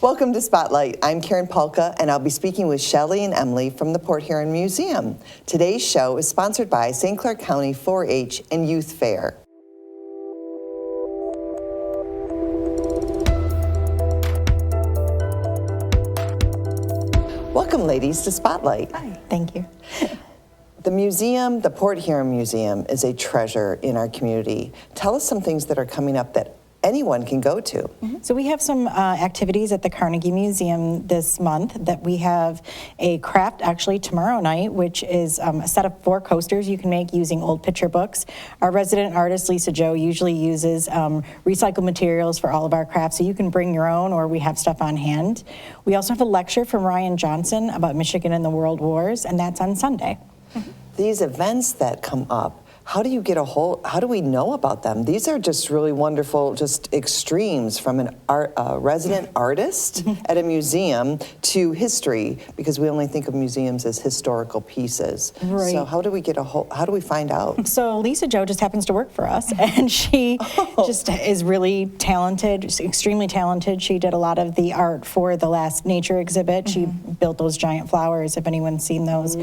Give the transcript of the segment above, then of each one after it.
Welcome to Spotlight. I'm Karen Polka, and I'll be speaking with Shelly and Emily from the Port Huron Museum. Today's show is sponsored by St. Clair County 4-H and Youth Fair. Welcome, ladies, to Spotlight. Hi. Thank you. The museum, the Port Huron Museum, is a treasure in our community. Tell us some things that are coming up that anyone can go to. So we have some activities at the Carnegie Museum this month. That we have a craft actually tomorrow night, which is a set of 4 coasters you can make using old picture books. Our resident artist, Lisa Jo, usually uses recycled materials for all of our crafts, so you can bring your own, or we have stuff on hand. We also have a lecture from Ryan Johnson about Michigan and the World Wars, and that's on Sunday. These events that come up, how do we know about them? These are just really wonderful, just extremes from a resident artist at a museum to history, because we only think of museums as historical pieces. Right. So how do we find out? So Lisa Jo just happens to work for us, and she just is really talented, just extremely talented. She did a lot of the art for the last nature exhibit. She built those giant flowers, if anyone's seen those.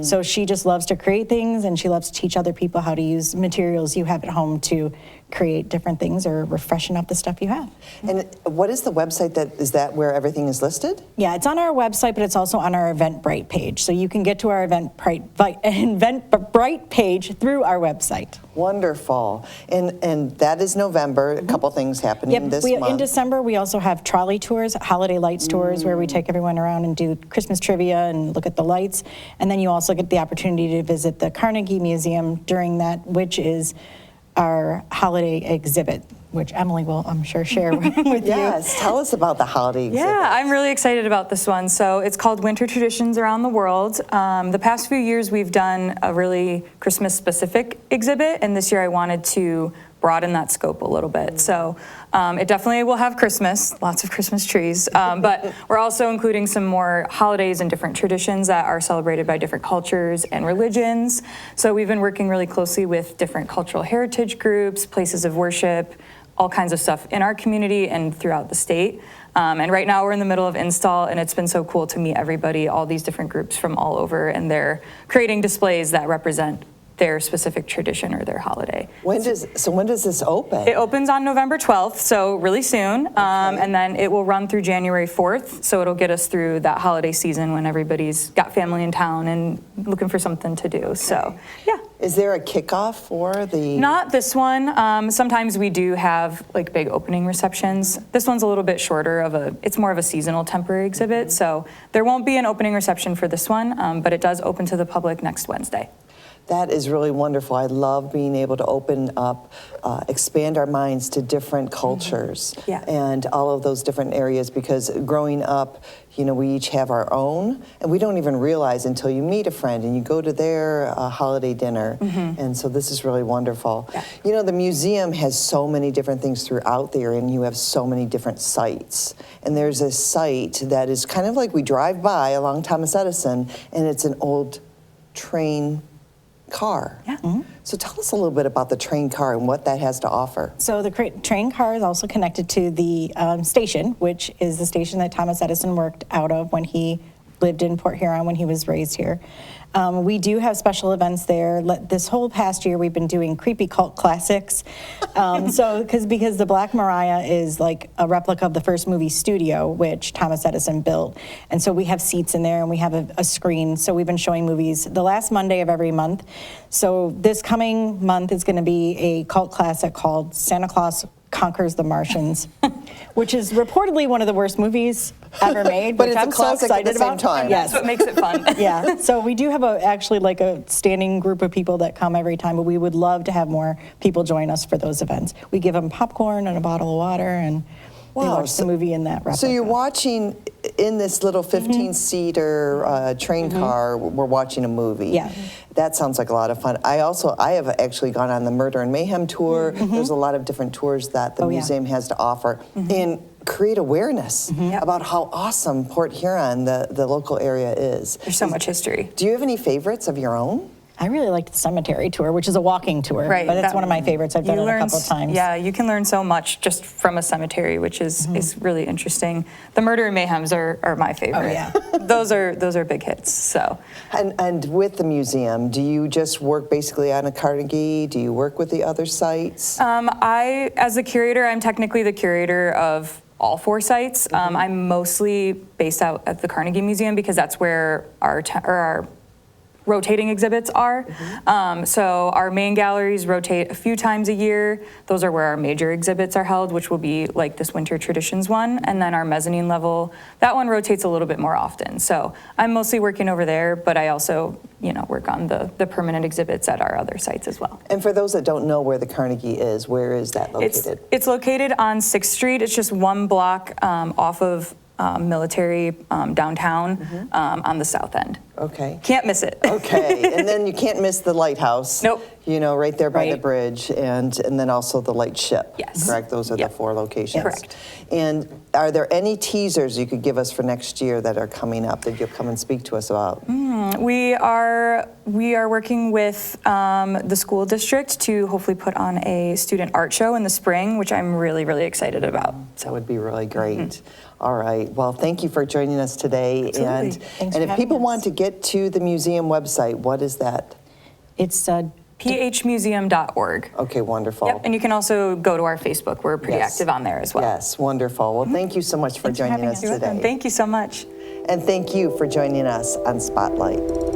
So she just loves to create things, and she loves to teach other people how to use materials you have at home to create different things or freshen up the stuff you have. And what is the website is that where everything is listed? Yeah, it's on our website, but it's also on our Eventbrite page. So you can get to our Eventbrite page through our website. Wonderful. And that is November, a couple things happening this month. In December, we also have trolley tours, holiday lights tours, where we take everyone around and do Christmas trivia and look at the lights. And then you also get the opportunity to visit the Carnegie Museum during that, which is our holiday exhibit, which Emily will, I'm sure, share with you. Yes, tell us about the holiday exhibit. Yeah, I'm really excited about this one. So it's called Winter Traditions Around the World. The past few years we've done a really Christmas-specific exhibit, and this year I wanted to broaden that scope a little bit. So it definitely will have Christmas, lots of Christmas trees, but we're also including some more holidays and different traditions that are celebrated by different cultures and religions. So we've been working really closely with different cultural heritage groups, places of worship, all kinds of stuff in our community and throughout the state. And right now we're in the middle of install, and it's been so cool to meet everybody, all these different groups from all over, and they're creating displays that represent their specific tradition or their holiday. When does this open? It opens on November 12th, so really soon, and then it will run through January 4th, so it'll get us through that holiday season when everybody's got family in town and looking for something to do. So, yeah. Is there a kickoff for the? Not this one. Sometimes we do have like big opening receptions. This one's a little bit shorter it's more of a seasonal temporary exhibit, so there won't be an opening reception for this one, but it does open to the public next Wednesday. That is really wonderful. I love being able to open up, expand our minds to different cultures and all of those different areas, because growing up, we each have our own, and we don't even realize until you meet a friend and you go to their holiday dinner. And so this is really wonderful. Yeah. The museum has so many different things throughout there, and you have so many different sites. And there's a site that is kind of like we drive by along Thomas Edison, and it's an old train car. Yeah. So tell us a little bit about the train car and what that has to offer. So the train car is also connected to the station, which is the station that Thomas Edison worked out of when he lived in Port Huron, when he was raised here. We do have special events there. This whole past year, we've been doing creepy cult classics. Because the Black Maria is like a replica of the first movie studio, which Thomas Edison built. And so we have seats in there, and we have a screen. So we've been showing movies the last Monday of every month. So this coming month is going to be a cult classic called Santa Claus Conquers the Martians, which is reportedly one of the worst movies ever made. But which it's I'm a classic so excited at the same about. time. Yes. That's what makes it fun. Yeah, so we do have actually a standing group of people that come every time, but we would love to have more people join us for those events. We give them popcorn and a bottle of water, and they watch the movie in that replica. So you're watching in this little 15-seater train car, we're watching a movie. Yeah. That sounds like a lot of fun. I have actually gone on the Murder and Mayhem tour. There's a lot of different tours that the museum has to offer. And create awareness about how awesome Port Huron, the local area, is. There's so much history. Do you have any favorites of your own? I really liked the cemetery tour, which is a walking tour, Right, but it's that- one of my favorites. I've done it a couple of times. Yeah, you can learn so much just from a cemetery, which is really interesting. The Murder and Mayhems are my favorite. Oh, yeah. those are big hits. So. And with the museum, do you just work basically on a Carnegie? Do you work with the other sites? As a curator, I'm technically the curator of all 4 sites. I'm mostly based out at the Carnegie Museum because that's where our rotating exhibits are. So our main galleries rotate a few times a year. Those are where our major exhibits are held, which will be like this Winter Traditions one. And then our mezzanine level, that one rotates a little bit more often. So I'm mostly working over there, but I also, work on the permanent exhibits at our other sites as well. And for those that don't know where the Carnegie is, where is that located? It's located on 6th Street. It's just one block off of Military downtown on the south end. Okay. Can't miss it. Okay, and then you can't miss the lighthouse. Nope. Right there by the Right. bridge, and then also the lightship. Yes. Correct? Those are the Yep. 4 locations. Correct. And are there any teasers you could give us for next year that are coming up that you'll come and speak to us about? We are working with the school district to hopefully put on a student art show in the spring, which I'm really, really excited about. That would be really great. All right. Well, thank you for joining us today. Absolutely. And Thanks and for if people having us. want to get to the museum website, what is that? It's phmuseum.org. Okay, wonderful. Yep, and you can also go to our Facebook. We're pretty Yes. active on there as well. Yes, wonderful. Well, thank you so much for Thanks for joining having us us. You're welcome. today. Thank you so much. And thank you for joining us on Spotlight.